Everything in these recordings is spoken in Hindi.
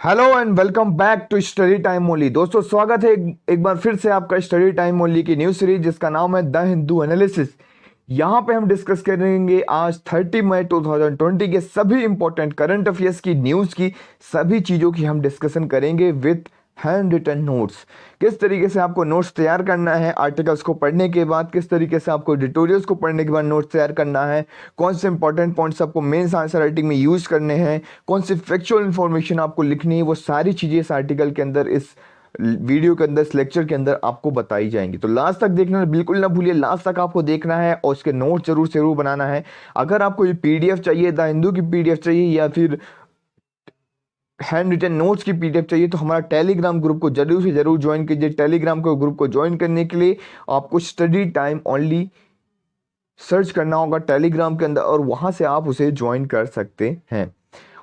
Hello and welcome back to study time only. दोस्तों स्वागत है एक बार फिर से आपका स्टडी टाइम ओनली की न्यूज सीरीज जिसका नाम है द हिंदू एनालिसिस। यहाँ पे हम डिस्कस करेंगे आज 30 मई 2020 के सभी इंपॉर्टेंट करंट अफेयर्स की न्यूज की सभी चीज़ों की हम डिस्कशन करेंगे विथ हैंड रिटन नोट्स। किस तरीके से आपको नोट्स तैयार करना है, आर्टिकल्स को पढ़ने के बाद किस तरीके से आपको एडिटोरियल्स को पढ़ने के बाद नोट्स तैयार करना है, कौन से इंपॉर्टेंट पॉइंट्स आपको मेंस आंसर राइटिंग में यूज करने हैं, कौन सी फैक्चुअल इंफॉर्मेशन आपको लिखनी है, वो सारी चीज़ें इस आर्टिकल के अंदर, इस वीडियो के अंदर, इस लेक्चर के अंदर आपको बताई जाएंगी। तो लास्ट तक देखना बिल्कुल ना भूलिए, लास्ट तक आपको देखना है और उसके नोट जरूर से जरूर बनाना है। अगर आपको ये पीडीएफ चाहिए, द हिंदू की पीडीएफ चाहिए या फिर हैंड रिटन नोट्स की पीडीएफ चाहिए तो हमारा टेलीग्राम ग्रुप को जरूर से जरूर ज्वाइन कीजिए। टेलीग्राम को ग्रुप को ज्वाइन करने के लिए आपको स्टडी टाइम ओनली सर्च करना होगा टेलीग्राम के अंदर और वहां से आप उसे ज्वाइन कर सकते हैं।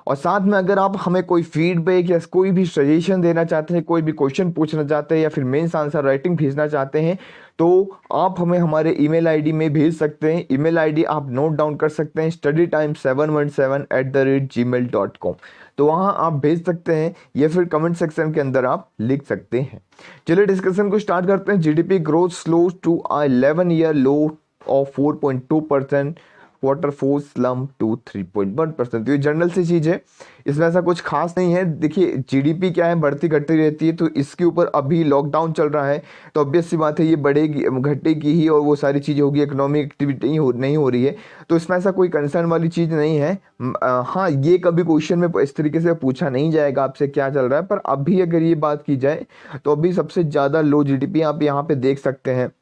और साथ में अगर आप हमें कोई फीडबैक या कोई भी सजेशन देना चाहते हैं, कोई भी क्वेश्चन पूछना चाहते हैं या फिर मेंस आंसर राइटिंग भेजना चाहते हैं तो आप हमें हमारे ईमेल आईडी में भेज सकते हैं। ईमेल आईडी आप नोट डाउन कर सकते हैं, studytime717@gmail.com। तो वहां आप भेज सकते हैं या फिर कमेंट सेक्शन के अंदर आप लिख सकते हैं। चलिए डिस्कशन को स्टार्ट करते हैं। GDP growth slow to 11 year low of 4.2%, quarter four slump to 3.1%। तो ये जनरल सी चीज़ है, इसमें ऐसा कुछ खास नहीं है। देखिए जीडीपी क्या है, बढ़ती घटती रहती है, तो इसके ऊपर अभी लॉकडाउन चल रहा है तो ऑब्वियस सी बात है ये बढ़ेगी घटेगी ही और वो सारी चीज़ें होगी, इकोनॉमिक एक्टिविटी नहीं हो रही है, तो इसमें ऐसा कोई कंसर्न वाली चीज़ नहीं है। हाँ, ये कभी क्वेश्चन में इस तरीके से पूछा नहीं जाएगा आपसे क्या चल रहा है, पर अभी अगर ये बात की जाए तो अभी सबसे ज़्यादा लो जीडीपी आप यहाँ पे देख सकते हैं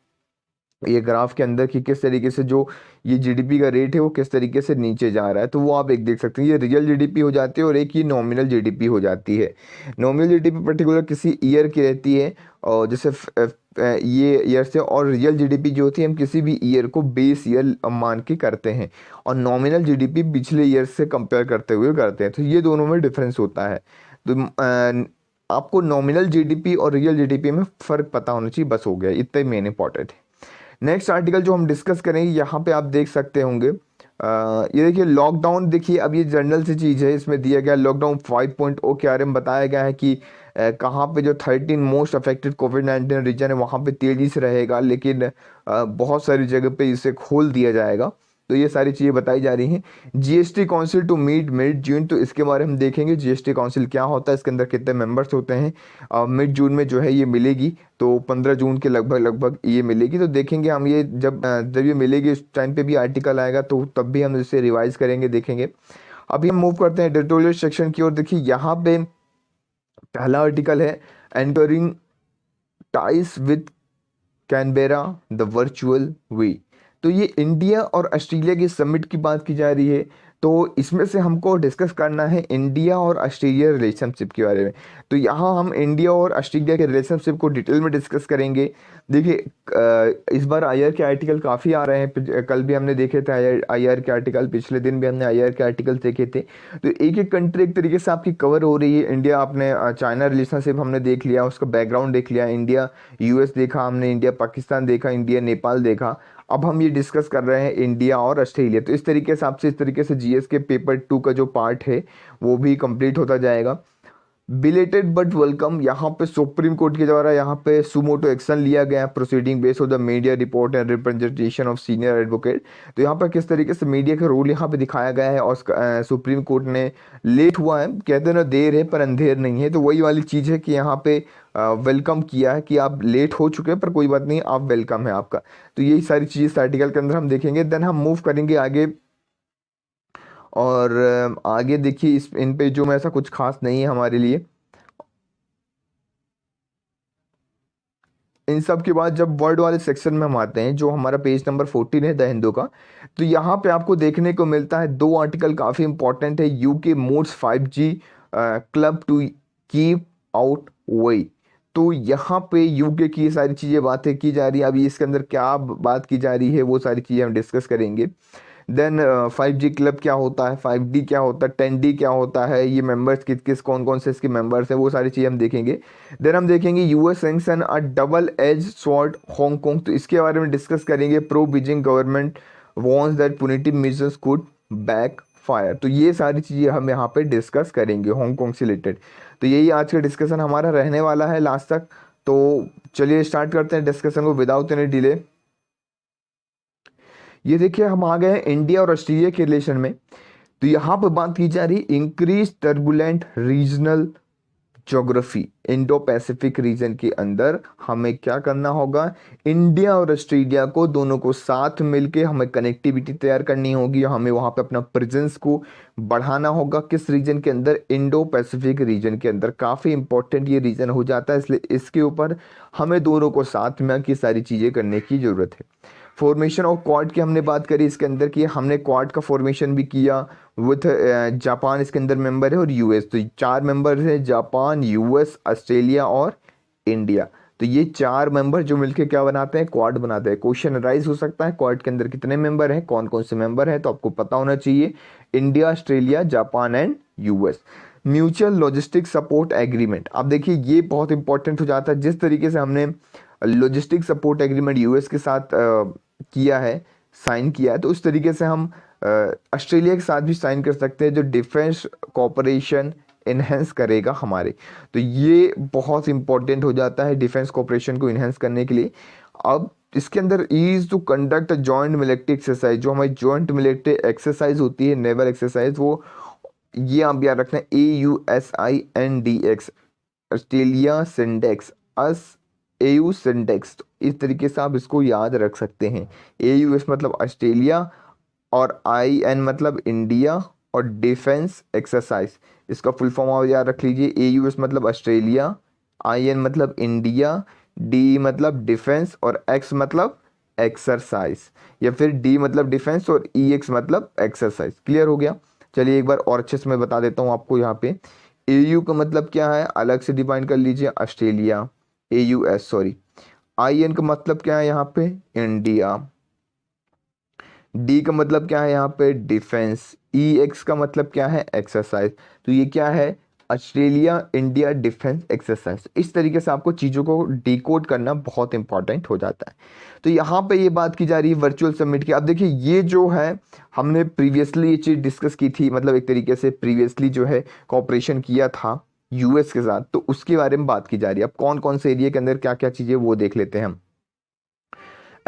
ये ग्राफ के अंदर कि किस तरीके से जो ये जीडीपी का रेट है वो किस तरीके से नीचे जा रहा है। तो वो आप एक देख सकते हैं, ये रियल जीडीपी हो जाती है और एक ये नॉमिनल जीडीपी हो जाती है। नॉमिनल जीडीपी पर्टिकुलर किसी ईयर की रहती है और जैसे ये ईयर से, और रियल जीडीपी जो होती है हम किसी भी ईयर को बेस ईयर मान के करते हैं और नॉमिनल जीडीपी पिछले ईयर से कंपेयर करते हुए करते हैं। तो ये दोनों में डिफरेंस होता है। तो आपको नॉमिनल जीडीपी और रियल जीडीपी में फ़र्क पता होना चाहिए, बस हो गया, इतना ही मेन इंपॉर्टेंट है। नेक्स्ट आर्टिकल जो हम डिस्कस करेंगे यहाँ पे आप देख सकते होंगे, ये देखिए लॉकडाउन। देखिए अब ये जनरल सी चीज़ है, इसमें दिया गया लॉकडाउन 5.0 के बारे में बताया गया है कि कहाँ पे जो 13 मोस्ट अफेक्टेड कोविड-19 रीजन है वहाँ पे तेज़ी से रहेगा, लेकिन बहुत सारी जगह पे इसे खोल दिया जाएगा। तो ये सारी चीज़ें बताई जा रही हैं। GST council to meet mid June, तो इसके बारे में हम देखेंगे जीएसटी काउंसिल क्या होता है, इसके अंदर कितने मेंबर्स होते हैं। मिड जून में जो है ये मिलेगी, तो 15 जून के लगभग ये मिलेगी। तो देखेंगे हम ये जब ये मिलेगी उस टाइम पे भी आर्टिकल आएगा तो तब भी हम इसे रिवाइज करेंगे, देखेंगे। अभी हम मूव करते हैं एडिटोरियल सेक्शन की ओर। देखिए यहाँ पे पहला आर्टिकल है entering ties with Canberra the virtual way. तो ये इंडिया और ऑस्ट्रेलिया की समिट की बात की जा रही है, तो इसमें से हमको डिस्कस करना है इंडिया और ऑस्ट्रेलिया रिलेशनशिप के बारे में। तो यहाँ हम इंडिया और ऑस्ट्रेलिया के रिलेशनशिप को डिटेल में डिस्कस करेंगे। देखिए इस बार आईआर के आर्टिकल काफ़ी आ रहे हैं, कल भी हमने देखे थे आईआर के आर्टिकल, पिछले दिन भी हमने आईआर के आर्टिकल देखे थे। तो एक एक कंट्री एक तरीके से आपकी कवर हो रही है। इंडिया आपने चाइना रिलेशनशिप हमने देख लिया, उसका बैकग्राउंड देख लिया, इंडिया यूएस देखा हमने, इंडिया पाकिस्तान देखा, इंडिया नेपाल देखा। अब हम ये डिस्कस कर रहे हैं इंडिया और ऑस्ट्रेलिया। तो इस तरीके से आपसे इस तरीके से जीएस के पेपर 2 का जो पार्ट है वो भी कंप्लीट होता जाएगा। बिलेटेड बट वेलकम, यहाँ पे सुप्रीम कोर्ट के द्वारा यहाँ पे सुमोटो एक्शन लिया गया, proceeding based of the media report and representation of senior advocate. तो यहाँ पर किस तरीके से मीडिया का रोल यहाँ पे दिखाया गया है और सुप्रीम कोर्ट ने लेट हुआ है, कहते ना देर है पर अंधेर नहीं है। तो वही वाली चीज़ है कि यहाँ पे वेलकम किया है कि आप लेट हो चुके हैं पर कोई बात नहीं, आप वेलकम है आपका। तो यही सारी चीज़ इस आर्टिकल के अंदर हम देखेंगे। देन हम मूव करेंगे आगे और आगे देखिए इन पे जो में ऐसा कुछ खास नहीं है हमारे लिए। इन सब के बाद जब वर्ड वाले सेक्शन में हम आते हैं, जो हमारा पेज नंबर 14 है द हिंदू का, तो यहाँ पे आपको देखने को मिलता है दो आर्टिकल काफ़ी इंपॉर्टेंट है। UK moves 5G club to keep out way. तो यहाँ पे यूके की ये सारी चीज़ें बातें की जा रही है। अभी इसके अंदर क्या बात की जा रही है वो सारी चीज़ें हम डिस्कस करेंगे। देन 5G क्लब क्या होता है, 5D क्या होता है, 10D क्या होता है, ये मेंबर्स किस किस कौन कौन से इसके मेंबर्स हैं, वो सारी चीज़ें हम देखेंगे। देन हम देखेंगे यूएस सैंक्शन अ डबल एज स्वॉर्ड हांगकांग, तो इसके बारे में डिस्कस करेंगे। Pro Beijing government wants that पुनिटिव measures could back fire. तो ये सारी चीज़ें हम यहाँ पे डिस्कस करेंगे हांगकांग से रिलेटेड। तो यही आज का डिस्कशन हमारा रहने वाला है लास्ट तक। तो चलिए स्टार्ट करते हैं डिस्कशन को विदाउट एनी डिले। ये देखिए हम आ गए हैं इंडिया और ऑस्ट्रेलिया के रिलेशन में। तो यहाँ पर बात की जा रही increase turbulent regional geography. Indo Pacific region के अंदर हमें क्या करना होगा, इंडिया और ऑस्ट्रेलिया को दोनों को साथ मिलके हमें कनेक्टिविटी तैयार करनी होगी, हमें वहां पे अपना प्रेजेंस को बढ़ाना होगा। किस रीजन के अंदर, इंडो पैसिफिक रीजन के अंदर। काफ़ी इंपॉर्टेंट ये रीजन हो जाता है, इसलिए इसके ऊपर हमें दोनों को साथ में की सारी चीज़ें करने की ज़रूरत है। फॉर्मेशन ऑफ क्वाड की हमने बात करी इसके अंदर की, हमने क्वाड का फॉर्मेशन भी किया विथ जापान इसके अंदर मेंबर है और यूएस। तो 4 मेंबर है, जापान, यूएस, ऑस्ट्रेलिया और इंडिया। तो ये 4 मेंबर जो मिलके क्या बनाते हैं, क्वाड बनाते हैं। क्वेश्चन राइज हो सकता है क्वाड के अंदर कितने मेंबर हैं, कौन कौन से मेंबर हैं, तो आपको पता होना चाहिए India, Australia, Japan and US. Mutual logistic support agreement, अब देखिए ये बहुत इंपॉर्टेंट हो जाता है। जिस तरीके से हमने लॉजिस्टिक सपोर्ट एग्रीमेंट यूएस के साथ किया है, साइन किया है, तो उस तरीके से हम ऑस्ट्रेलिया के साथ भी साइन कर सकते हैं, जो डिफेंस कोऑपरेशन इन्हेंस करेगा हमारे। तो ये बहुत इंपॉर्टेंट हो जाता है डिफेंस कोऑपरेशन को इन्हेंस करने के लिए। अब इसके अंदर is to conduct joint military exercise, जो हमारी जॉइंट मिलिट्री एक्सरसाइज होती है, नेवल एक्सरसाइज, वो ये आप याद रखना है, AUSINDX, ऑस्ट्रेलिया सिंडेक्स, AU सिंडेक्स। तो इस तरीके से आप इसको याद रख सकते हैं। AUS मतलब ऑस्ट्रेलिया और IN मतलब इंडिया और डिफेंस एक्सरसाइज, इसका फुल फॉर्म आप याद रख लीजिए। AUS मतलब ऑस्ट्रेलिया, IN मतलब इंडिया, D मतलब डिफेंस और X मतलब एक्सरसाइज, या फिर D मतलब डिफेंस और EX मतलब एक्सरसाइज। क्लियर हो गया। चलिए एक बार और अच्छे से मैं बता देता हूँ आपको। यहाँ पे AU का मतलब क्या है, अलग से डिफाइन कर लीजिए, ऑस्ट्रेलिया, AUS सॉरी। IN का मतलब क्या है यहाँ पे, इंडिया। डी का मतलब क्या है यहाँ पे, डिफेंस। EX का मतलब क्या है, एक्सरसाइज। तो ये क्या है, ऑस्ट्रेलिया इंडिया डिफेंस एक्सरसाइज। इस तरीके से आपको चीज़ों को डिकोड करना बहुत इंपॉर्टेंट हो जाता है। तो यहाँ पे ये बात की जा रही है वर्चुअल समिट की। अब देखिए ये जो है हमने प्रीवियसली ये चीज़ डिस्कस की थी, मतलब एक तरीके से प्रीवियसली जो है कॉपरेशन किया था यूएस के साथ, तो उसके बारे में बात की जा रही है। अब कौन कौन से एरिया के अंदर क्या क्या चीज़ें वो देख लेते हैं हम।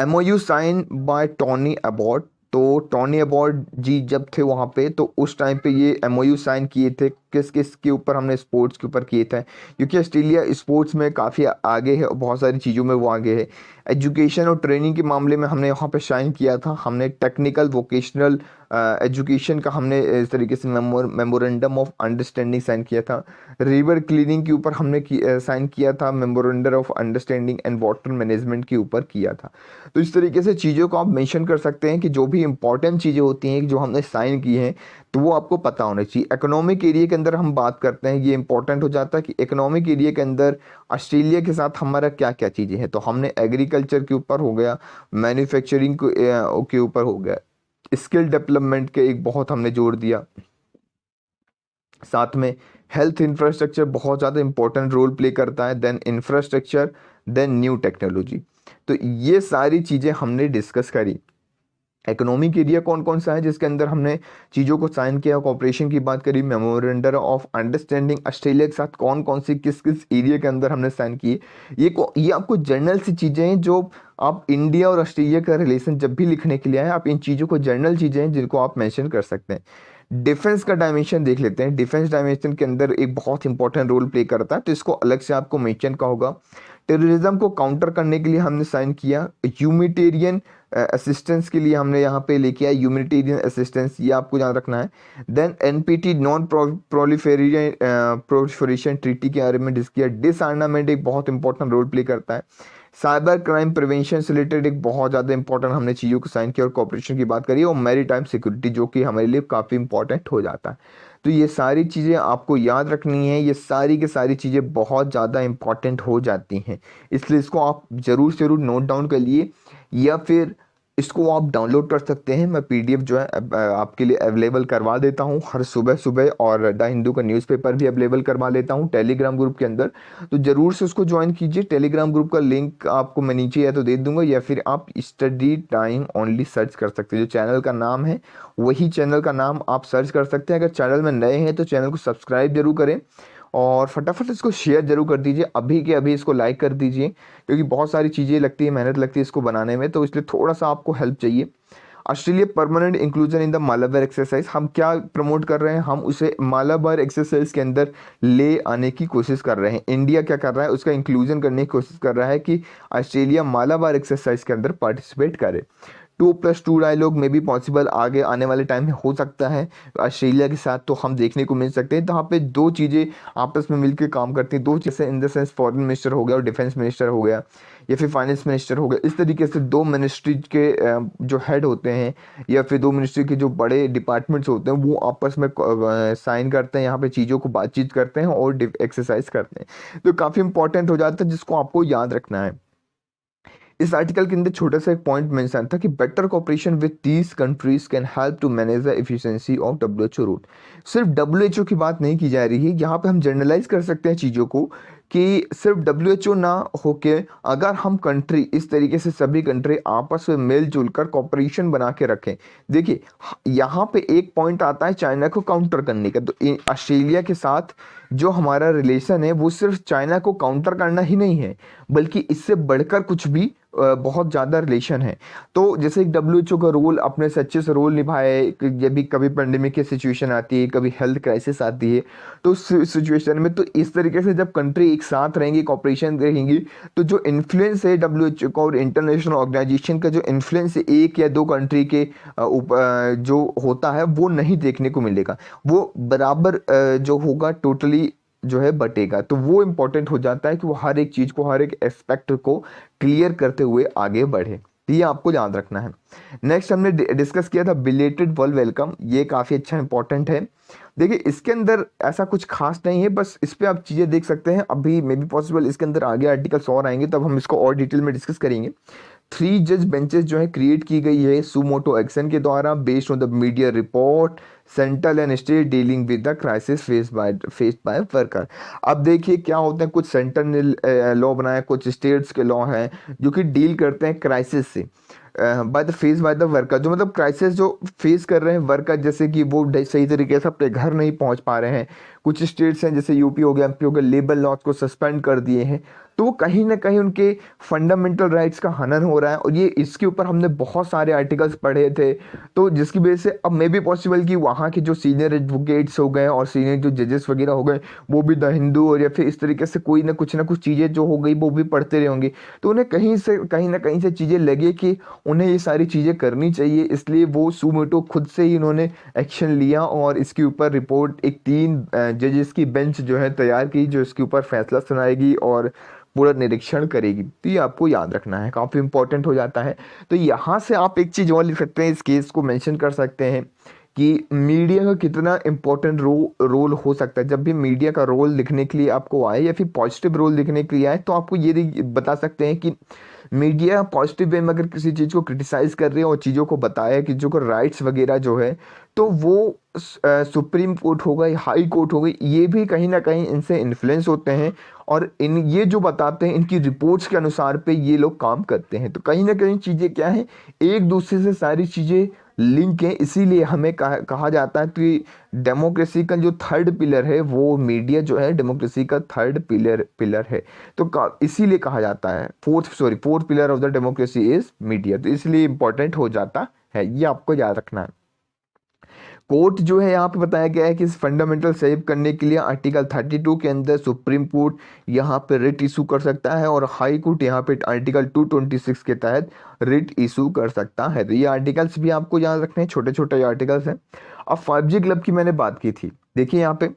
MOU sign by Tony Abbott. तो टोनी अबॉट जी जब थे वहाँ पे, तो उस टाइम पे ये MOU साइन किए थे, किस किस के ऊपर, हमने स्पोर्ट्स के ऊपर किए थे, क्योंकि ऑस्ट्रेलिया स्पोर्ट्स में काफ़ी आगे है और बहुत सारी चीज़ों में वो आगे है। एजुकेशन और ट्रेनिंग के मामले में हमने वहाँ पे साइन किया था। हमने टेक्निकल वोकेशनल एजुकेशन का हमने इस तरीके से मेमोरेंडम ऑफ अंडरस्टैंडिंग साइन किया था। रिवर क्लीनिंग के ऊपर हमने साइन किया था, memorandum of understanding and water management के ऊपर किया था। तो इस तरीके से चीज़ों को आप मेंशन कर सकते हैं कि जो भी इंपॉर्टेंट चीज़ें होती हैं जो हमने साइन की हैं, तो वो आपको पता होना चाहिए। इकोनॉमिक एरिया के अंदर हम बात करते हैं, ये इंपॉर्टेंट हो जाता है कि इकोनॉमिक एरिया के अंदर ऑस्ट्रेलिया के साथ हमारा क्या क्या चीज़ें हैं। तो हमने एग्रीकल्चर के ऊपर हो गया, मैन्युफैक्चरिंग के ऊपर हो गया, स्किल डेवलपमेंट के एक बहुत हमने जोर दिया, साथ में हेल्थ इंफ्रास्ट्रक्चर बहुत ज़्यादा इंपॉर्टेंट रोल प्ले करता है, then infrastructure, then new technology. तो ये सारी चीज़ें हमने डिस्कस करी। इकोनॉमिक एरिया कौन कौन सा है जिसके अंदर हमने चीज़ों को साइन किया, कॉपरेशन की बात करी, मेमोरेंडम ऑफ अंडरस्टैंडिंग ऑस्ट्रेलिया के साथ कौन कौन सी किस किस एरिया के अंदर हमने साइन किए। ये आपको जनरल सी चीज़ें हैं जो आप इंडिया और ऑस्ट्रेलिया का रिलेशन जब भी लिखने के लिए आए, आप इन चीज़ों को जनरल चीज़ें हैं जिनको आप मेंशन कर सकते हैं। डिफेंस का डायमेंशन देख लेते हैं। डिफेंस डायमेंशन के अंदर एक बहुत इंपॉर्टेंट रोल प्ले करता है, तो इसको अलग से आपको मेंशन का होगा। टेररिज्म को काउंटर करने के लिए हमने साइन किया। ह्यूमैनिटेरियन असिस्टेंस के लिए हमने यहाँ पे लेके आया ह्यूमैनिटेरियन असिस्टेंस, ये आपको याद रखना है। Then NPT non proliferation treaty के बारे में डिस्कस किया। डिसआर्मामेंट एक बहुत इंपॉर्टेंट रोल प्ले करता है। साइबर क्राइम प्रिवेंशन से रिलेटेड एक बहुत ज़्यादा इंपॉर्टेंट हमने चीज़ों को साइन किया और कॉपरेशन की बात करी, और मैरीटाइम सिक्योरिटी जो कि हमारे लिए काफ़ी इंपॉर्टेंट हो जाता है। तो ये सारी चीज़ें आपको याद रखनी है, ये सारी की सारी चीज़ें बहुत ज़्यादा इंपॉर्टेंट हो जाती हैं, इसलिए इसको आप ज़रूर से ज़रूर नोट डाउन कर लिए, या फिर इसको आप डाउनलोड कर सकते हैं। मैं पीडीएफ जो है आपके लिए अवेलेबल करवा देता हूँ हर सुबह सुबह, और द हिंदू का न्यूज़पेपर भी अवेलेबल करवा लेता हूँ टेलीग्राम ग्रुप के अंदर। तो ज़रूर से उसको ज्वाइन कीजिए। टेलीग्राम ग्रुप का लिंक आपको मैं नीचे या तो दे दूंगा, या फिर आप स्टडी टाइम ओनली सर्च कर सकते हैं। जो चैनल का नाम है वही चैनल का नाम आप सर्च कर सकते हैं। अगर चैनल में नए हैं तो चैनल को सब्सक्राइब जरूर करें, और फटाफट इसको शेयर जरूर कर दीजिए। अभी के अभी इसको लाइक कर दीजिए, क्योंकि बहुत सारी चीज़ें लगती है, मेहनत लगती है इसको बनाने में, तो इसलिए थोड़ा सा आपको हेल्प चाहिए। Australia permanent inclusion in the Malabar exercise, हम क्या प्रमोट कर रहे हैं, हम उसे मालाबार एक्सरसाइज के अंदर ले आने की कोशिश कर रहे हैं। इंडिया क्या कर रहा है, उसका इंक्लूजन करने की कोशिश कर रहा है कि ऑस्ट्रेलिया मालाबार एक्सरसाइज के अंदर पार्टिसिपेट करे। 2+2 डायलॉग में भी पॉसिबल आगे आने वाले टाइम में हो सकता है ऑस्ट्रेलिया के साथ, तो हम देखने को मिल सकते हैं। तो यहाँ पे दो चीज़ें आपस में मिलकर काम करती हैं, दो चीज़ें in the sense foreign minister हो गया और डिफेंस मिनिस्टर हो गया, या फिर फाइनेंस मिनिस्टर हो गया। इस तरीके से दो मिनिस्ट्री के जो हेड होते हैं, या फिर दो मिनिस्ट्री के जो बड़े डिपार्टमेंट्स होते हैं, वो आपस में साइन करते हैं, यहाँ पे चीज़ों को बातचीत करते हैं और एक्सरसाइज करते हैं। तो काफ़ी इंपॉर्टेंट हो जाता है, जिसको आपको याद रखना है। इस आर्टिकल के अंदर छोटा सा एक पॉइंट मेंशन था कि better cooperation with these countries can help to manage the efficiency of WHO route. सिर्फ डब्ल्यूएचओ की बात नहीं की जा रही है यहाँ पे, हम जनरलाइज कर सकते हैं चीज़ों को कि सिर्फ डब्ल्यूएचओ ना होके अगर हम कंट्री इस तरीके से सभी कंट्री आपस में मिलजुल कर कॉपरेशन बना के रखें। देखिए यहाँ पे एक पॉइंट आता है चाइना को काउंटर करने का। तो ऑस्ट्रेलिया के साथ जो हमारा रिलेशन है वो सिर्फ चाइना को काउंटर करना ही नहीं है, बल्कि इससे बढ़कर कुछ भी बहुत ज़्यादा रिलेशन है। तो जैसे एक डब्ल्यूएचओ का रोल अपने से अच्छे से रोल निभाए, जब भी कभी पेंडेमिक की सिचुएशन आती है, कभी हेल्थ क्राइसिस आती है, तो उस सिचुएशन में तो इस तरीके से जब कंट्री एक साथ रहेंगी, कॉपरेशन रहेंगी, तो जो इन्फ्लुएंस है डब्ल्यूएचओ का और इंटरनेशनल ऑर्गेनाइजेशन का, जो इन्फ्लुएंस है एक या दो कंट्री के जो होता है वो नहीं देखने को मिलेगा, वो बराबर जो होगा टोटली जो है बटेगा। तो वो इम्पोर्टेंट हो जाता है कि वो हर एक चीज़ को, हर एक एस्पेक्ट को क्लियर करते हुए आगे बढ़े। तो ये आपको याद रखना है। नेक्स्ट हमने डिस्कस किया था बिलेटेड वर्ल्ड वेलकम, ये काफ़ी अच्छा इंपॉर्टेंट है। देखिए इसके अंदर ऐसा कुछ खास नहीं है, बस इस पे आप चीज़ें देख सकते हैं। अभी मे बी पॉसिबल इसके अंदर आगे आर्टिकल्स और आएंगे, तब हम इसको और डिटेल में डिस्कस करेंगे। 3 जज बेंचेस जो है क्रिएट की गई है सुमोटो एक्शन के द्वारा, based on the media report central and state dealing with the crisis faced by worker. अब देखिए क्या होता है, कुछ सेंटर ने लॉ बनाया, कुछ स्टेट्स के लॉ हैं जो कि डील करते हैं क्राइसिस से बाय द वर्कर, जो मतलब क्राइसिस जो फेस कर रहे हैं वर्कर, जैसे कि वो सही तरीके से अपने घर नहीं पहुंच पा रहे हैं। कुछ स्टेट्स हैं जैसे यूपी हो गया, एमपी हो गया, लेबर लॉज को सस्पेंड कर दिए हैं, तो वो कहीं ना कहीं उनके फंडामेंटल राइट्स का हनन हो रहा है। और ये इसके ऊपर हमने बहुत सारे आर्टिकल्स पढ़े थे, तो जिसकी वजह से अब मे बी पॉसिबल कि वहाँ के जो सीनियर एडवोकेट्स हो गए और सीनियर जो जजेस वगैरह हो गए, वो भी द हिंदू और या फिर इस तरीके से कोई ना कुछ चीज़ें जो हो गई वो भी पढ़ते रहे होंगे। तो उन्हें कहीं ना कहीं से चीज़ें लगे कि उन्हें ये सारी चीज़ें करनी चाहिए, इसलिए वो सुमोटो खुद से ही उन्होंने एक्शन लिया और इसके ऊपर रिपोर्ट एक 3 जजेस की बेंच जो है तैयार की, जो इसके ऊपर फैसला सुनाएगी और पूरा निरीक्षण करेगी। तो ये आपको याद रखना है, काफ़ी इंपॉर्टेंट हो जाता है। तो यहाँ से आप एक चीज़ और लिख सकते हैं, इस केस को मेंशन कर सकते हैं कि मीडिया का कितना इंपॉर्टेंट रोल हो सकता है। जब भी मीडिया का रोल लिखने के लिए आपको आए या फिर पॉजिटिव रोल लिखने के लिए आए, तो आपको ये बता सकते हैं कि मीडिया पॉजिटिव वे में अगर किसी चीज़ को क्रिटिसाइज कर रही है और चीज़ों को बताया कि जो को राइट्स वगैरह जो है, तो वो सुप्रीम कोर्ट हो गई, हाई कोर्ट हो गई, ये भी कहीं ना कहीं इनसे इन्फ्लुएंस होते हैं और इन ये जो बताते हैं इनकी रिपोर्ट्स के अनुसार पे ये लोग काम करते हैं। तो कहीं ना कहीं चीज़ें क्या है, एक दूसरे से सारी चीज़ें लिंक है। इसीलिए हमें कहा जाता है कि डेमोक्रेसी का जो थर्ड पिलर है वो मीडिया जो है डेमोक्रेसी का थर्ड पिलर है। तो इसीलिए कहा जाता है fourth pillar of the democracy is media. तो इसलिए इंपॉर्टेंट हो जाता है, ये आपको याद रखना है। कोर्ट जो है यहाँ पे बताया गया है कि इस फंडामेंटल सेव करने के लिए आर्टिकल 32 के अंदर सुप्रीम कोर्ट यहाँ पे रिट इशू कर सकता है और हाई कोर्ट यहाँ पे आर्टिकल 226 के तहत रिट इशू कर सकता है। तो ये आर्टिकल्स भी आपको याद रखने हैं, छोटे छोटे आर्टिकल्स हैं। अब 5G क्लब की मैंने बात की थी, देखिए यहाँ पे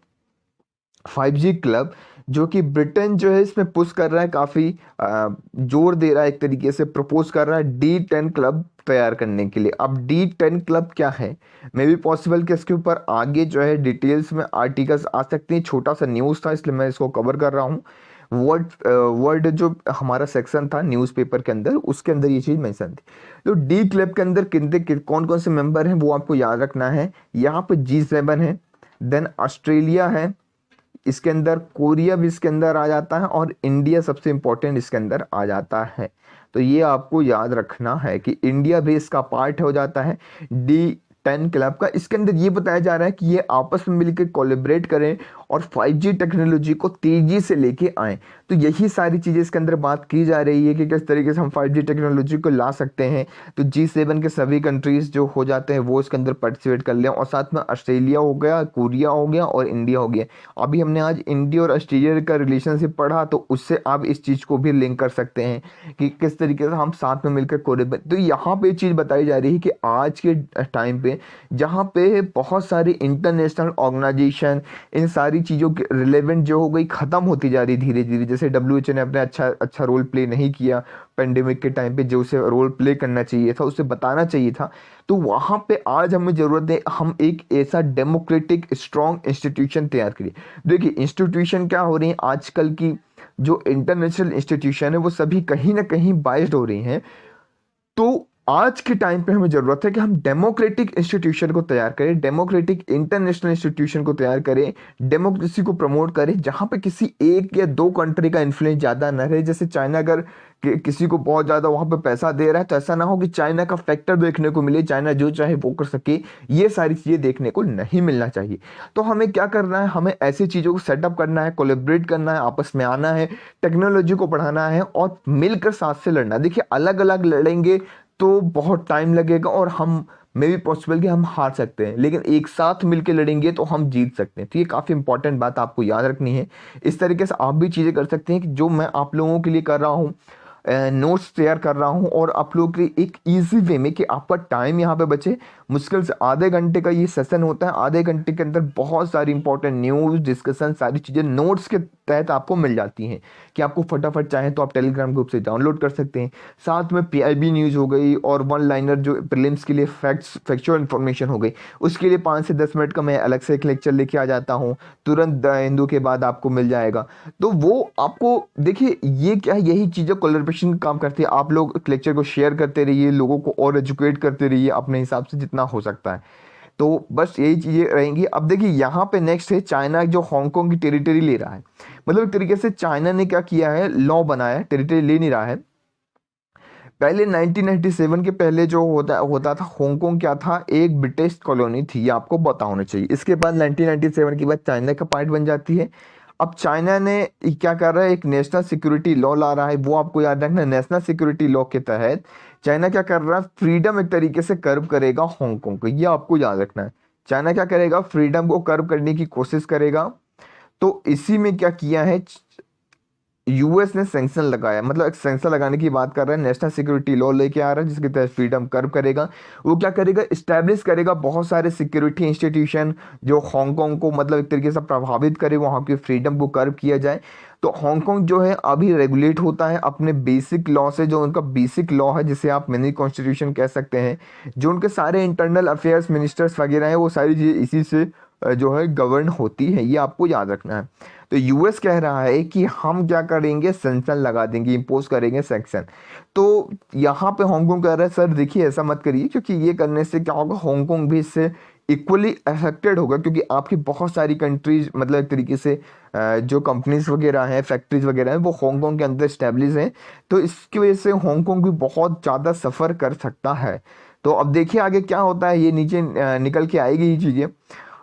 5G क्लब जो कि ब्रिटेन जो है इसमें पुश कर रहा है, काफ़ी जोर दे रहा है, एक तरीके से प्रपोज कर रहा है D10 क्लब तैयार करने के लिए। अब D10 क्लब क्या है, मे बी पॉसिबल कि इसके ऊपर आगे जो है डिटेल्स में आर्टिकल्स आ सकते हैं। छोटा सा न्यूज़ था इसलिए मैं इसको कवर कर रहा हूँ। वर्ड वर्ड जो हमारा सेक्शन था न्यूज़पेपर के अंदर, उसके अंदर ये चीज़ मेंशन थी। तो डी क्लब के अंदर कितने कौन कौन से मेंबर हैं वो आपको याद रखना है। यहाँ पे G7 है, देन ऑस्ट्रेलिया है, इसके अंदर कोरिया भी इसके अंदर आ जाता है, और इंडिया सबसे इंपॉर्टेंट इसके अंदर आ जाता है। तो ये आपको याद रखना है कि इंडिया भी इसका पार्ट हो जाता है D10 क्लब का। इसके अंदर ये बताया जा रहा है कि ये आपस में मिलकर कोलैबोरेट करें और 5G टेक्नोलॉजी को तेजी से लेके आए। तो यही सारी चीज़ें इसके अंदर बात की जा रही है कि किस तरीके से हम 5G टेक्नोलॉजी को ला सकते हैं। तो G7 के सभी कंट्रीज जो हो जाते हैं वो इसके अंदर पार्टिसिपेट कर लें, और साथ में ऑस्ट्रेलिया हो गया, कोरिया हो गया और इंडिया हो गया। अभी हमने आज इंडिया और ऑस्ट्रेलिया का रिलेशनशिप पढ़ा, तो उससे आप इस चीज़ को भी लिंक कर सकते हैं कि किस तरीके से हम साथ में मिलकर कोलैबोरेट। तो यहाँ पे चीज़ बताई जा रही है कि आज के टाइम पे जहाँ पे बहुत सारी इंटरनेशनल ऑर्गेनाइजेशन इन सारी चीज़ों के रिलेवेंट जो हो गई ख़त्म होती जा रही धीरे धीरे। जैसे WHO ने अपने अच्छा रोल प्ले नहीं किया पेंडेमिक के टाइम पे, जो उसे रोल प्ले करना चाहिए था, उसे बताना चाहिए था। तो वहाँ पे आज हमें ज़रूरत है हम एक ऐसा डेमोक्रेटिक स्ट्रॉन्ग इंस्टीट्यूशन तैयार करिए। देखिए इंस्टीट्यूशन क्या हो रही है आजकल की, जो इंटरनेशनल इंस्टीट्यूशन है वो सभी कहीं ना कहीं बाइस्ड हो रही हैं। तो आज के टाइम पे हमें जरूरत है कि हम डेमोक्रेटिक इंस्टीट्यूशन को तैयार करें, डेमोक्रेटिक इंटरनेशनल इंस्टीट्यूशन को तैयार करें, डेमोक्रेसी को प्रमोट करें, जहां पे किसी एक या दो कंट्री का इन्फ्लुएंस ज़्यादा न रहे। जैसे चाइना अगर किसी को बहुत ज़्यादा वहां पे पैसा दे रहा है, तो ऐसा ना हो कि चाइना का फैक्टर देखने को मिले, चाइना जो चाहे वो कर सके, ये सारी चीज़ें देखने को नहीं मिलना चाहिए। तो हमें क्या करना है, हमें ऐसी चीज़ों को सेटअप करना है, कोलेबरेट करना है, आपस में आना है, टेक्नोलॉजी को बढ़ाना है और मिलकर साथ से लड़ना है। देखिए अलग अलग लड़ेंगे तो बहुत टाइम लगेगा और हम मे भी पॉसिबल कि हम हार सकते हैं, लेकिन एक साथ मिलकर लड़ेंगे तो हम जीत सकते हैं। तो ये काफ़ी इंपॉर्टेंट बात आपको याद रखनी है। इस तरीके से आप भी चीज़ें कर सकते हैं कि जो मैं आप लोगों के लिए कर रहा हूँ, नोट्स तैयार कर रहा हूँ, और आप लोगों के लिए एक ईजी वे में कि आपका टाइम यहाँ पे बचे। मुश्किल से आधे घंटे का ये सेशन होता है, आधे घंटे के अंदर बहुत सारी इंपॉर्टेंट न्यूज़ डिस्कशन सारी चीज़ें नोट्स के तहत आपको मिल जाती हैं कि आपको फटाफट चाहें तो आप टेलीग्राम ग्रुप से डाउनलोड कर सकते हैं। साथ में PIB न्यूज़ हो गई और वन लाइनर जो प्रीलिम्स के लिए फैक्चुअल इन्फॉर्मेशन हो गई, उसके लिए 5 से 10 मिनट का मैं अलग से एक लेक्चर लेके आ जाता हूँ, तुरंत द हिंदू के बाद आपको मिल जाएगा। तो वो आपको देखिए ये क्या है, यही चीज़ें कोलैबोरेशन काम करती है। आप लोग लेक्चर को शेयर करते रहिए, लोगों को और एजुकेट करते रहिए अपने हिसाब से जितना हो सकता है। तो बस यही चीज़ें रहेंगी। अब देखिए यहाँ पे नेक्स्ट है चाइना जो हांगकांग की टेरिटरी ले रहा है। मतलब एक तरीके से चाइना ने क्या किया है, लॉ बनाया है, टेरिटरी ले नहीं रहा है। पहले 1997 के पहले जो होता था, हांगकांग क्या था, एक ब्रिटिश कॉलोनी थी, ये आपको पता होना चाहिए। इसके बाद 1997 के बाद चाइना का पार्ट बन जाती है। अब चाइना ने क्या कर रहा है, एक नेशनल सिक्योरिटी लॉ ला रहा है, वो आपको याद रखना। नेशनल सिक्योरिटी लॉ के तहत चाइना क्या कर रहा है, फ्रीडम एक तरीके से कर्व करेगा हांगकांग को, ये आपको याद रखना है। चाइना क्या करेगा, फ्रीडम को कर्व करने की कोशिश करेगा। तो इसी में क्या किया है, US ने सैंक्शन लगाया, मतलब एक सैंक्शन लगाने की बात कर रहा है, नेशनल सिक्योरिटी लॉ लेके आ रहा है जिसके तहत फ्रीडम कर्व करेगा। वो क्या करेगा, इस्टेब्लिश करेगा बहुत सारे सिक्योरिटी इंस्टीट्यूशन जो हांगकांग को मतलब एक तरीके से प्रभावित करे, वहाँ की फ्रीडम को कर्व किया जाए। तो हांगकांग जो है अभी रेगुलेट होता है अपने बेसिक लॉ से, जो उनका बेसिक लॉ है जिसे आप मिनी कॉन्स्टिट्यूशन कह सकते हैं। जो उनके सारे इंटरनल अफेयर्स मिनिस्टर्स वगैरह हैं वो सारी चीज़ें इसी से जो है गवर्न होती है, ये आपको याद रखना है। तो US कह रहा है कि हम क्या करेंगे, सेंक्शन लगा देंगे, इम्पोज करेंगे सेंक्शन। तो यहाँ पे हांगकांग कह रहा है सर देखिए ऐसा मत करिए, क्योंकि ये करने से क्या होगा, हांगकांग भी इससे इक्वली अफेक्टेड होगा, क्योंकि आपकी बहुत सारी कंट्रीज मतलब एक तरीके से जो कंपनीज वगैरह हैं, फैक्ट्रीज वगैरह हैं, वो हांगकांग के अंदर स्टैब्लिश हैं। तो इसकी वजह से हांगकांग भी बहुत ज़्यादा सफ़र कर सकता है। तो अब देखिए आगे क्या होता है, ये नीचे निकल के आएगी ये चीज़ें।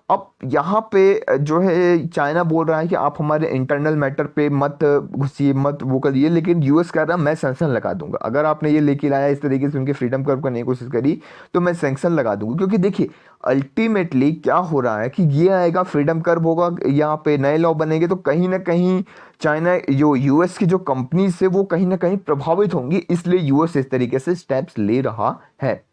अब यहाँ पे जो है चाइना बोल रहा है कि आप हमारे इंटरनल मैटर पे मत घुसिए, मत वो करिए, लेकिन US कह रहा है मैं सैंक्शन लगा दूंगा। अगर आपने ये लेके लाया इस तरीके से उनके फ्रीडम कर्व करने की कोशिश करी, तो मैं सैंक्शन लगा दूंगा। क्योंकि देखिए अल्टीमेटली क्या हो रहा है कि ये आएगा, फ्रीडम कर्व होगा, यहाँ पे नए लॉ बनेंगे, तो कहीं ना कहीं चाइना जो US की जो कंपनीज है वो कहीं ना कहीं प्रभावित होंगी, इसलिए US इस तरीके से स्टेप्स ले रहा है।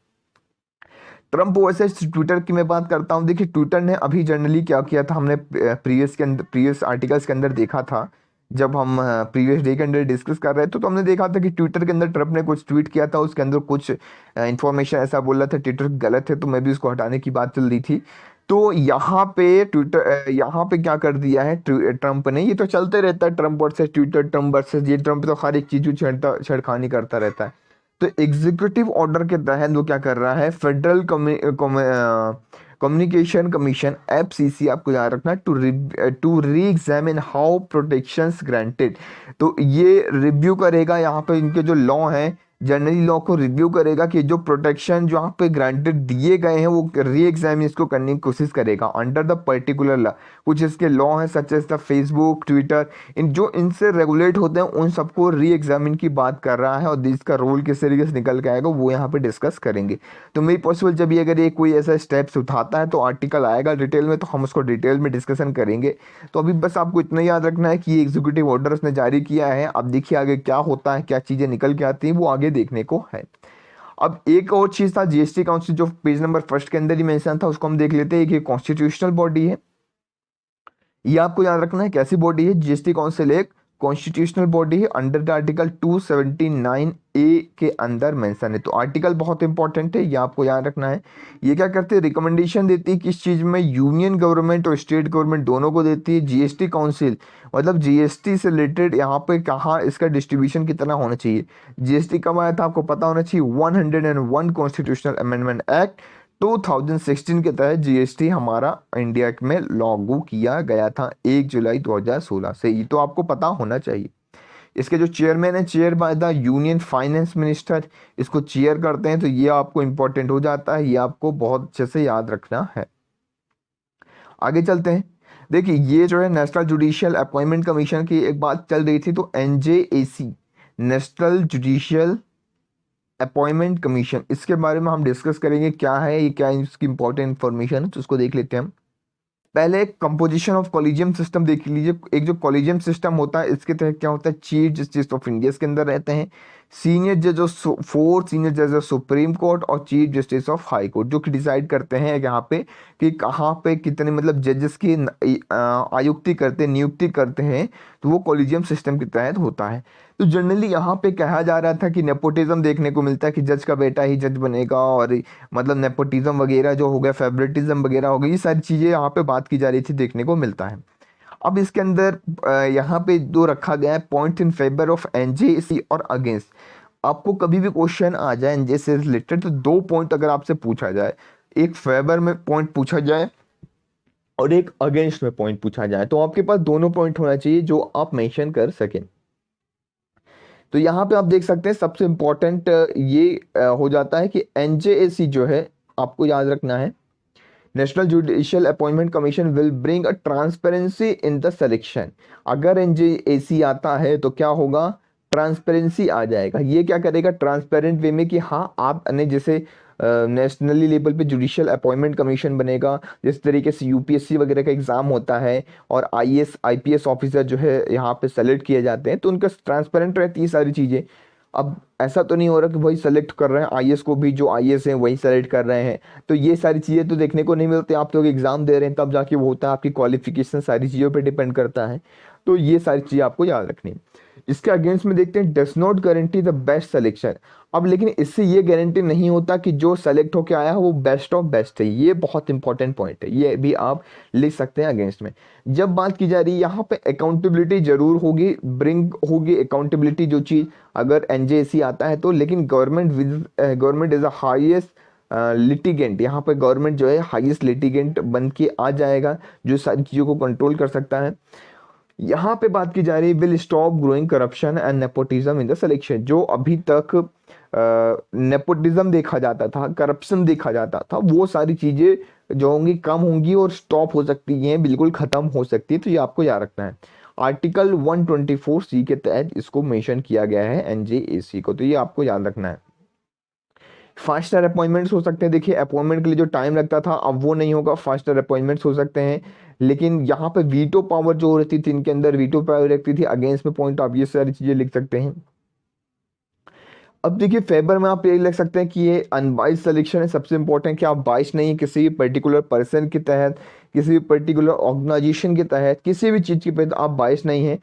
ट्रम्प वर्सेस ट्विटर की मैं बात करता हूं। देखिए ट्विटर ने अभी जनरली क्या किया था, हमने प्रीवियस आर्टिकल्स के अंदर देखा था, जब हम प्रीवियस डे के अंदर डिस्कस कर रहे थे, तो हमने देखा था कि ट्विटर के अंदर ट्रम्प ने कुछ ट्वीट किया था, उसके अंदर कुछ इन्फॉर्मेशन ऐसा बोल रहा था ट्विटर गलत है, तो मैं भी उसको हटाने की बात चल रही थी। तो यहाँ पे ट्विटर यहाँ पे क्या कर दिया है ट्रम्प ने, ये तो चलते रहता है Trump versus Twitter, Trump versus ये, ट्रम्प तो हर एक चीज छेड़खानी करता रहता है। तो एग्जीक्यूटिव ऑर्डर के तहत वो क्या कर रहा है, फेडरल कम्युनिकेशन कमीशन एफसीसी, आपको याद रखना, टू री एग्जामिन हाउ प्रोटेक्शंस ग्रांटेड। तो ये रिव्यू करेगा यहाँ पे इनके जो लॉ हैं, जनरली लॉ को रिव्यू करेगा कि जो प्रोटेक्शन जो यहाँ पे ग्रांटेड दिए गए हैं वो री एग्जामिन इसको करने की कोशिश करेगा अंडर द पर्टिकुलर लॉ। कुछ इसके लॉ हैं such as the Facebook, Twitter, इन जो इनसे रेगुलेट होते हैं उन सबको री एग्जामिन की बात कर रहा है, और इसका रोल किस तरीके से निकल के आएगा वो यहाँ पे डिस्कस करेंगे। तो मेरी पॉसिबल जब ये अगर ये कोई ऐसा स्टेप्स उठाता है तो आर्टिकल आएगा डिटेल में, तो हम उसको डिटेल में डिस्कशन करेंगे। तो अभी बस आपको इतना याद रखना है कि ये एग्जीक्यूटिव ऑर्डर उसने जारी किया है। अब देखिए आगे क्या होता है, क्या चीज़ें निकल के आती हैं वो आगे देखने को है। अब एक और चीज था जीएसटी काउंसिल, जो पेज नंबर फर्स्ट के अंदर ही मेंशन था, उसको हम देख लेते हैं। ये कॉन्स्टिट्यूशनल बॉडी है, ये आपको याद रखना है कैसी बॉडी है। जीएसटी काउंसिल एक कॉन्स्टिट्यूशनल बॉडी है, अंडर द आर्टिकल 279 ए के अंदर मेंशन है। तो आर्टिकल बहुत इंपॉर्टेंट है, ये आपको याद रखना है। ये क्या करते हैं, रिकमेंडेशन देती है किस चीज में, यूनियन गवर्नमेंट और स्टेट गवर्नमेंट दोनों को देती है। जीएसटी काउंसिल मतलब जीएसटी से रिलेटेड यहाँ पे कहाँ इसका डिस्ट्रीब्यूशन कितना होना चाहिए। जीएसटी कब आया था आपको पता होना चाहिए, 101 कॉन्स्टिट्यूशनल अमेंडमेंट एक्ट 2016 के तहत जीएसटी हमारा इंडिया में लागू किया गया था 1 जुलाई 2016 से। ये तो आपको पता होना चाहिए। इसके जो चेयरमैन है, chair by the union finance minister, इसको चेयर करते हैं। तो ये आपको इंपॉर्टेंट हो जाता है, ये आपको बहुत अच्छे से याद रखना है। आगे चलते हैं। देखिए ये जो है नेशनल जुडिशियल अपॉइंटमेंट कमीशन की एक बात चल रही थी, तो NJAC national judicial appointment commission, इसके बारे में हम डिस्कस करेंगे क्या है ये, क्या इसकी इंपॉर्टेंट इन्फॉर्मेशन है, तो उसको देख लेते हैं हम। पहले कंपोजिशन ऑफ कॉलेजियम सिस्टम देख लीजिए। एक जो कॉलेजियम सिस्टम होता है इसके तहत क्या होता है, चीफ जस्टिस ऑफ इंडिया के अंदर रहते हैं, सीनियर जज ऑफ 4 सीनियर जज ऑफ सुप्रीम कोर्ट और chief justice of high court, जो कि डिसाइड करते हैं यहाँ पे कि कहाँ पे कितने मतलब जजेस की आयुक्ति करते नियुक्ति करते हैं। तो वो कॉलेजियम सिस्टम के तहत होता है। तो जनरली यहाँ पे कहा जा रहा था कि नेपोटिज्म देखने को मिलता है कि जज का बेटा ही जज बनेगा, और मतलब नेपोटिज्म वगैरह जो हो गया, फेवरेटिज्म वगैरह हो गई, ये सारी चीज़ें यहाँ पे बात की जा रही थी, देखने को मिलता है। अब इसके अंदर यहाँ पे दो रखा गया है point in favour of NJC और अगेंस्ट। आपको कभी भी क्वेश्चन आ जाए एनजेसी से रिलेटेड तो 2 पॉइंट अगर आपसे पूछा जाए, एक फेवर में पॉइंट पूछा जाए और एक अगेंस्ट में पॉइंट पूछा जाए, तो आपके पास दोनों पॉइंट होना चाहिए जो आप मेंशन कर सकें। तो यहाँ पे आप देख सकते हैं सबसे इंपॉर्टेंट ये हो जाता है कि एनजेएसी जो है, आपको याद रखना है, national judicial appointment commission will bring a transparency in the selection. अगर एनजेएसी आता है तो क्या होगा, ट्रांसपेरेंसी आ जाएगा। ये क्या करेगा, ट्रांसपेरेंट वे में कि हाँ आप ने जैसे नेशनली लेवल पे जुडिशियल अपॉइंटमेंट कमीशन बनेगा, जिस तरीके से यूपीएससी वगैरह का एग्जाम होता है और आईएएस आईपीएस ऑफिसर जो है यहाँ पे सेलेक्ट किए जाते हैं, तो उनका ट्रांसपेरेंट रहती है सारी चीज़ें। अब ऐसा तो नहीं हो रहा कि वही सेलेक्ट कर रहे हैं आईएएस को भी, जो आईएएस हैं वही सेलेक्ट कर रहे हैं। तो ये सारी चीज़ें तो देखने को नहीं मिलती। आप तो एग्जाम दे रहे हैं तब जाके वो होता है, आपकी क्वालिफिकेशन सारी चीज़ों पे डिपेंड करता है। तो ये सारी चीज़ें आपको याद रखनी है। इसके अगेंस्ट में देखते हैं does not guarantee the best selection. अब लेकिन इससे ये गारंटी नहीं होता कि जो सेलेक्ट होके आया है वो बेस्ट ऑफ बेस्ट है। ये बहुत इंपॉर्टेंट पॉइंट है, ये भी आप लिख सकते हैं अगेंस्ट में। जब बात की जा रही है यहाँ पे अकाउंटेबिलिटी जरूर होगी, ब्रिंग होगी अकाउंटेबिलिटी जो चीज़ अगर एनजेसी आता है तो, लेकिन government is the highest litigant. यहाँ पे गवर्नमेंट जो है हाईएस्ट लिटिगेंट बन के आ जाएगा, जो सारी चीज़ों को कंट्रोल कर सकता है। यहाँ पे बात की जा रही है will stop growing corruption and nepotism in the selection. जो अभी तक नेपोटिज्म देखा जाता था, करप्शन देखा जाता था, वो सारी चीज़ें जो होंगी कम होंगी और स्टॉप हो सकती हैं, बिल्कुल ख़त्म हो सकती है। तो ये आपको याद रखना है। आर्टिकल 124C के तहत इसको मेंशन किया गया है एनजेएसी को, तो ये आपको याद रखना है। फास्टर अपॉइंटमेंट्स हो सकते हैं। देखिए अपॉइंटमेंट के लिए जो टाइम लगता था अब वो नहीं होगा, फास्टर अपॉइंटमेंट्स हो सकते हैं। लेकिन यहाँ पे वीटो पावर जो रहती थी, इनके अंदर वीटो पावर रहती थी, अगेंस्ट में पॉइंट आप ये सारी चीजें लिख सकते हैं। अब देखिए फेवर में आप ये लिख सकते हैं कि ये अनबाइस सिलेक्शन है। सबसे इंपॉर्टेंट कि आप बाइस नहीं, किसी भी पर्टिकुलर पर्सन के तहत, किसी भी पर्टिकुलर ऑर्गेनाइजेशन के तहत, किसी भी चीज़ के तहत आप बाइस नहीं है।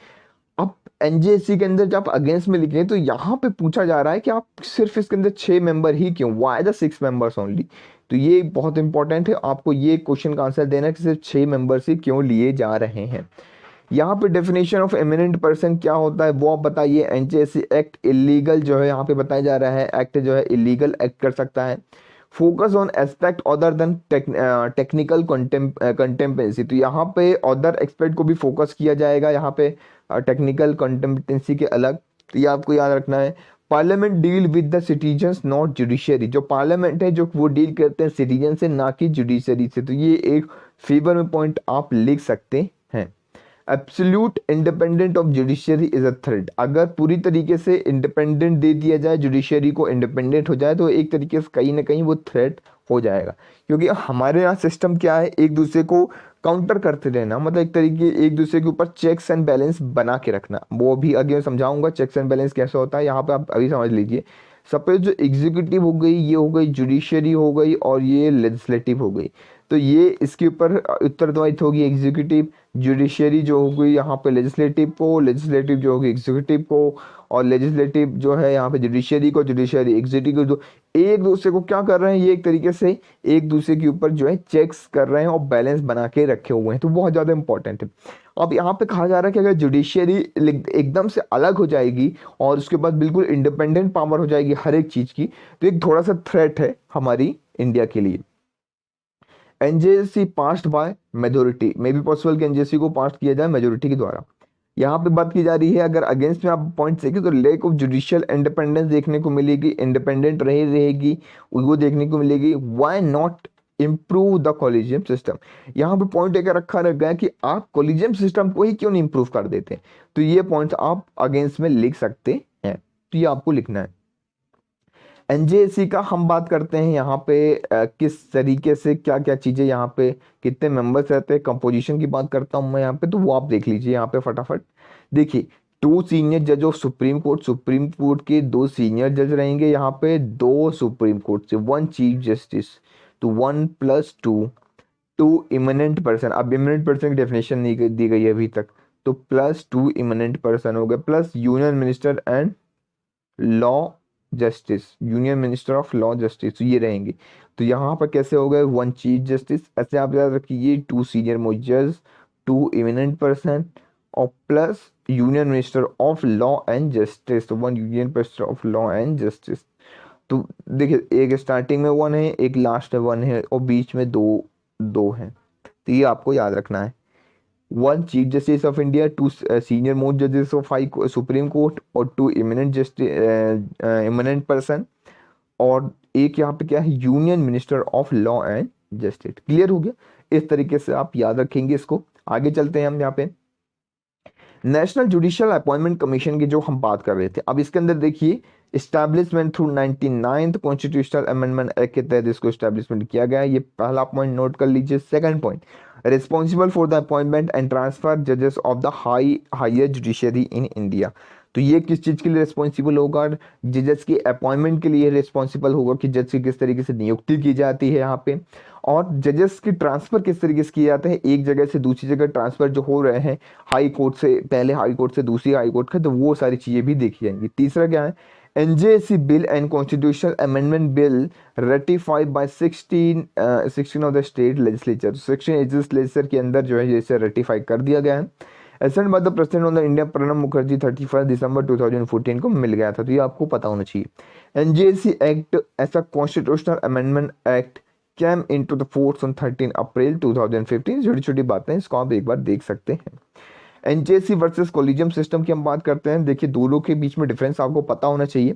अब एनजेसी के अंदर जब आप अगेंस्ट में लिखें तो यहाँ पे पूछा जा रहा है कि आप सिर्फ इसके अंदर 6 मेंबर ही क्यों, वाई द 6 मेंबर्स ओनली। तो ये बहुत इंपॉर्टेंट है, आपको ये क्वेश्चन का आंसर देना है कि सिर्फ 6 मेंबर्स ही क्यों लिए जा रहे हैं। यहाँ पे डेफिनेशन ऑफ एमिनेंट पर्सन क्या होता है वो आप बताइए। एनजेसी एक्ट इलीगल जो है यहाँ पे बताया जा रहा है, एक्ट जो है इलीगल एक्ट कर सकता है। Focus on aspect other than technical competency, तो यहाँ पे अदर एक्सपेक्ट को भी फोकस किया जाएगा यहाँ पे टेक्निकल कंटेम्पेंसी के अलग, तो ये आपको याद रखना है। Parliament deal with the citizens not judiciary, जो पार्लियामेंट है जो वो डील करते हैं सिटीजन से ना कि जुडिशरी से, तो ये एक फेवर में पॉइंट आप लिख सकते हैं। Absolute independent of judiciary is a threat, अगर पूरी तरीके से इंडिपेंडेंट दे दिया जाए, जुडिशरी को इंडिपेंडेंट हो जाए, तो एक तरीके से कहीं ना कहीं वो थ्रेट हो जाएगा। क्योंकि हमारे यहाँ सिस्टम क्या है, एक दूसरे को काउंटर करते रहना, मतलब एक तरीके एक दूसरे के ऊपर चेक्स एंड बैलेंस बना के रखना, वो भी आगे समझाऊंगा चेक्स एंड बैलेंस कैसे होता है। यहाँ पे आप अभी समझ लीजिए, सपोज जो एग्जीक्यूटिव हो गई, ये हो गई जुडिशरी हो गई, और ये लेजिस्लेटिव हो गई, तो ये इसके ऊपर उत्तरदायित्व होगी एग्जीक्यूटिव, जुडिशरी जो होगी यहाँ पे लेजिस्लेटिव को, लेजिस्लेटिव जो होगी एग्जीक्यूटिव को, और लेजिस्लेटिव जो है यहाँ पे जुडिशरी को, जुडिशरी एग्जीक्यूटिव को, एक दूसरे को क्या कर रहे हैं, ये एक तरीके से एक दूसरे के ऊपर जो है चेक्स कर रहे हैं और बैलेंस बना के रखे हुए हैं, तो बहुत ज़्यादा इंपॉर्टेंट है। अब यहाँ पे कहा जा रहा है कि अगर जुडिशरी एकदम से अलग हो जाएगी और उसके बाद बिल्कुल इंडिपेंडेंट पावर हो जाएगी हर एक चीज़ की, तो एक थोड़ा सा थ्रेट है हमारी इंडिया के लिए। NJC passed by majority, may be possible कि एनजेसी को पास किया जाए मेजोरिटी के द्वारा। यहाँ पे बात की जा रही है, अगर अगेंस्ट में आप पॉइंट देखें तो लेक ऑफ जुडिशियल इंडिपेंडेंस देखने को मिलेगी, इंडिपेंडेंट रहेगी वो देखने को मिलेगी। Why not improve the collegium system, यहाँ पे पॉइंट एक रखा रह गया कि आप कॉलेजियम सिस्टम को ही क्यों नहीं इम्प्रूव कर देते, तो ये पॉइंट आप अगेंस्ट में लिख सकते हैं, तो ये आपको लिखना है। एनजेसी का हम बात करते हैं यहाँ पे किस तरीके से क्या क्या चीज़ें यहाँ पे कितने मेंबर्स रहते हैं, कंपोजिशन की बात करता हूँ मैं यहाँ पे, तो वो आप देख लीजिए यहाँ पे फटाफट। देखिए 2 सीनियर जज ऑफ सुप्रीम कोर्ट के 2 सीनियर जज रहेंगे यहाँ पे, 2 सुप्रीम कोर्ट से 1 चीफ जस्टिस, तो 1 + 2 इमिनेंट पर्सन, अब इमिनेंट पर्सन की डेफिनेशन नहीं दी गई है अभी तक, तो +2 इमिनेंट पर्सन हो गए, plus union minister and law justice, union minister of law justice, तो ये रहेंगे। तो यहाँ पर कैसे हो गए 1 चीफ जस्टिस, ऐसे आप याद रखिए, 2 सीनियर मोस्ट जज, 2 इमिनेंट पर्सन, और plus union minister of law and justice, तो 1 union minister of law and justice. तो देखिए एक स्टार्टिंग में 1 है, एक लास्ट में 1 है, और बीच में 2 हैं, तो ये आपको याद रखना है। 1 chief justice of India, 2 senior most जजेस ऑफ हाई सुप्रीम कोर्ट, और 2 इमिनेंट पर्सन, और एक यहाँ पे क्या है union minister of law and justice. Clear हो गया, इस तरीके से आप याद रखेंगे इसको। आगे चलते हैं हम यहाँ पे नेशनल जुडिशियल अपॉइंटमेंट कमीशन की जो हम बात कर रहे थे, अब इसके अंदर देखिए establishment through 99th constitutional amendment act के तहत इसको इस्टेब्लिशमेंट किया गया है, ये पहला पॉइंट नोट कर लीजिए। Second point, responsible for the appointment and transfer जजेस of the higher judiciary in India, तो ये किस चीज़ के लिए रिस्पॉन्सिबल होगा, जजेस की अपॉइंटमेंट के लिए रिस्पॉन्सिबल होगा कि जज की किस तरीके से नियुक्ति की जाती है यहाँ पे, और जजेस की ट्रांसफ़र किस तरीके से किए जाते हैं, एक जगह से दूसरी जगह ट्रांसफ़र जो हो रहे हैं हाई कोर्ट से, पहले हाई कोर्ट से दूसरी हाई कोर्ट का, तो वो सारी चीज़ें भी देखी जाएंगी। तीसरा क्या है, NJC bill and constitutional amendment bill ratified by 16 of the state legislature, 16 legislature के अंदर जो है इसे रेटिफाई कर दिया गया है। Assent by the president of the India Pranab Mukherjee 31 दिसंबर 2014 को मिल गया था, तो ये आपको पता होना चाहिए। एनजेसी एक्ट ऐसा constitutional amendment act came into the force on 13 अप्रैल 2015, छोटी छोटी बातें इसको आप एक बार देख सकते हैं। एनजेसी वर्सेस कॉलेजियम सिस्टम की हम बात करते हैं, देखिए दोनों के बीच में डिफरेंस आपको पता होना चाहिए।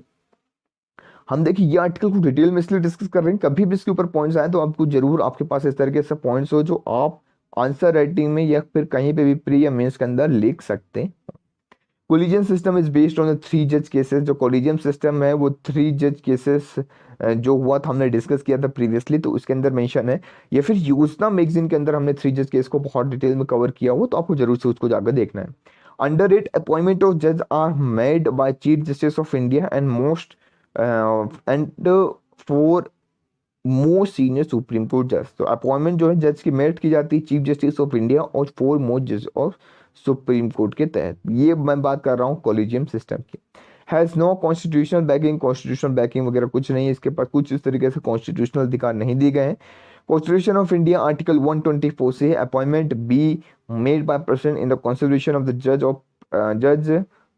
हम देखिए ये आर्टिकल को डिटेल में इसलिए डिस्कस कर रहे हैं, कभी भी इसके ऊपर पॉइंट्स आए तो आपको जरूर आपके पास इस तरीके से पॉइंट्स हो जो आप आंसर राइटिंग में या फिर कहीं पे भी प्री या मेंस के अंदर लिख सकते हैं। Collegium system is based on the 3 जज केसेस, जो कोलिजियम सिस्टम है वो 3 जज केसेस जो हुआ था हमने डिस्कस किया था प्रीवियसली, तो उसके अंदर मेंशन है, या फिर यूजना मैगजीन के अंदर हमने 3 जज केस को बहुत डिटेल में कवर किया हो, तो आपको जरूर से उसको जाकर देखना है। अंडर इट अपॉइंटमेंट ऑफ जज are made by chief justice of India and most and for most senior supreme court जज, तो अपॉइंटमेंट जो है जज की मेरिट की जाती है चीफ जस्टिस ऑफ इंडिया और 4 मोस्ट जज ऑफ सुप्रीम कोर्ट के तहत। ये मैं बात कर रहा हूँ कॉलेजियम सिस्टम की। Has no constitutional backing, constitutional backing वगैरह कुछ नहीं है इसके पास, कुछ इस तरीके से कॉन्स्टिट्यूशनल अधिकार नहीं दिए गए हैं। कॉन्स्टिट्यूशन ऑफ इंडिया आर्टिकल 124 से है appointment be made by president in the consideration of the जज ऑफ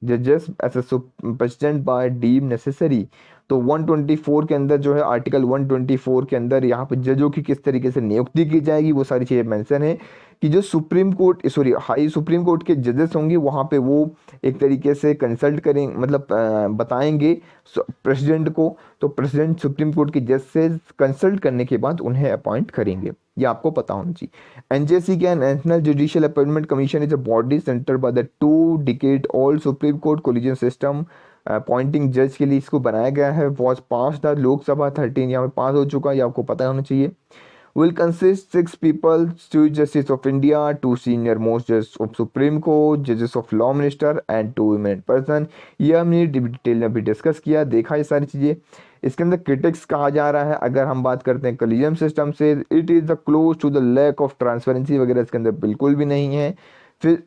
जजेस as a president bye deem necessary. तो 124 के अंदर जो है आर्टिकल 124 के अंदर यहाँ पर जजों की किस तरीके से नियुक्ति की जाएगी वो सारी चीज़ें मेंशन है कि जो supreme court high supreme court के जजेस होंगे वहाँ पे वो एक तरीके से कंसल्ट करें, मतलब बताएंगे प्रेसिडेंट को, तो प्रेसिडेंट सुप्रीम कोर्ट के जज से कंसल्ट करने के बाद उन्हें अपॉइंट करेंगे, ये आपको पता होना चाहिए। एनजेसी क्या, national judicial appointment commission is a body centre by the 2 decade old supreme court collegium system appointing जज के लिए इसको बनाया गया है। वॉज पास द लोकसभा 13 यहाँ पे पास हो चुका है, ये आपको पता होना चाहिए। will consist 6 people, Chief Justice of India, 2 senior most judges of Supreme Court, judges of Law Minister and 2 eminent person। ये हमने डिटेल में भी डिस्कस किया, देखा ये सारी चीज़ें। इसके अंदर क्रिटिक्स कहा जा रहा है, अगर हम बात करते हैं कॉलेजियम सिस्टम से, it is the close to the lack of transparency वगैरह इसके अंदर बिल्कुल भी नहीं है। फिर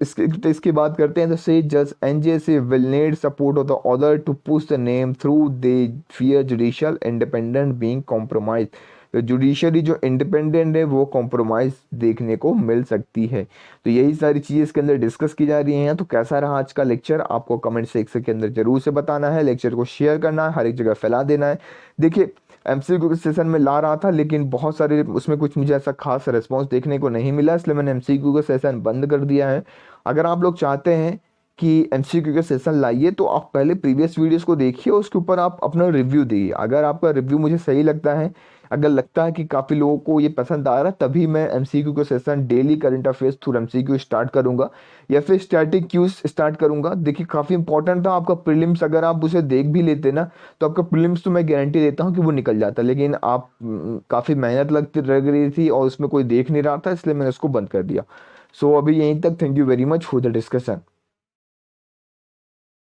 इसकी बात करते हैं तो से जज NJC will need support of the order to push the name through they fear judicial independent being compromise. तो जुडिशरी जो इंडिपेंडेंट है वो कॉम्प्रोमाइज़ देखने को मिल सकती है। तो यही सारी चीज़ें इसके अंदर डिस्कस की जा रही हैं। तो कैसा रहा आज का लेक्चर, आपको कमेंट सेक्शन के अंदर जरूर से बताना है, लेक्चर को शेयर करना है, हर एक जगह फैला देना है। देखिए एमसीक्यू सेशन में ला रहा था लेकिन बहुत सारे उसमें कुछ मुझे ऐसा खास रिस्पॉन्स देखने को नहीं मिला, इसलिए मैंने एमसीक्यू का सेशन बंद कर दिया है। अगर आप लोग चाहते हैं कि एमसीक्यू का सेशन लाइए तो आप पहले प्रीवियस वीडियोस को देखिए, उसके ऊपर आप अपना रिव्यू दिए। अगर आपका रिव्यू मुझे सही लगता है, अगर लगता है कि काफ़ी लोगों को ये पसंद आ रहा है, तभी मैं एमसीक्यू का session daily current affairs through MCQ start करूंगा या फिर स्टैटिक क्यूज स्टार्ट करूंगा। देखिए काफ़ी इंपॉर्टेंट था आपका प्रीलिम्स, अगर आप उसे देख भी लेते ना तो आपका प्रीलिम्स तो मैं गारंटी देता हूँ कि वो निकल जाता, लेकिन आप काफ़ी मेहनत लग रही थी और उसमें कोई देख नहीं रहा था, इसलिए मैंने उसको बंद कर दिया। सो अभी यहीं तक, thank you very much for the discussion.